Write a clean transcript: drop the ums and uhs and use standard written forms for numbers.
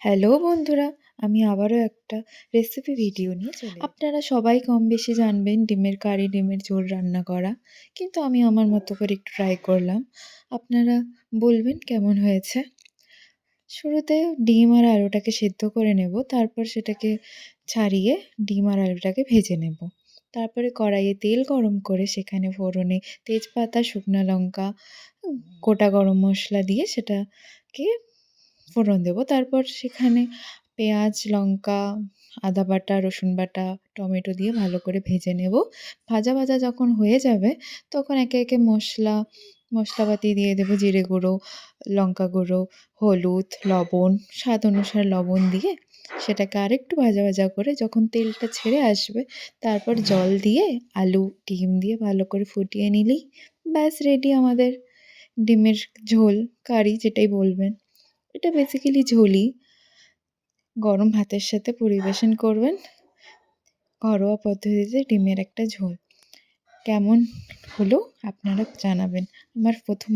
Hello বন্ধুরা, আমি আবারও একটা রেসিপি ভিডিও নিয়ে আপনারা সবাই কম বেশি জানবেন ডিমের কারি, ডিমের ঝোল রান্না করা। কিন্তু আমি আমার মতো করে একটু ট্রাই করলাম। আপনারা বলবেন কেমন হয়েছে? শুরুতে ডিম আর আলুটাকে সেদ্ধ করে নেব। তারপর সেটাকে ছাড়িয়ে ডিম আর আলুটাকে ভেজে নেব। তারপরে কড়াইয়ে তেল গরম করে সেখানে ফোড়নে তেজপাতা, শুকনা লঙ্কা, গোটা গরম মশলা দিয়ে সেটাকে ফোড়ন দেব। তারপর সেখানে পেঁয়াজ, লঙ্কা, আদা বাটা, রসুন বাটা, টমেটো দিয়ে ভালো করে ভেজে নেব। ভাজা, ভাজা যখন হয়ে যাবে তখন একে, একে মশলাপাতি দিয়ে দেব। জিরে গুঁড়ো, লঙ্কা গুঁড়ো, হলুদ, লবণ, স্বাদ অনুসারে লবণ দিয়ে সেটাকে আরেকটু ভাজা, ভাজা করে যখন তেলটা ছেড়ে আসবে তারপর জল দিয়ে আলু, ডিম দিয়ে ভালো করে ফুটিয়ে নিলেই ব্যাস রেডি আমাদের ডিমের ঝোল, কারি যেটাই বলবেন। এটা বেসিক্যালি ঝোলই। গরম ভাতের সাথে পরিবেশন করবেন ঘরোয়া পদ্ধতিতে ডিমের একটা ঝোল। কেমন হলো আপনারা জানাবেন। আমার ১ম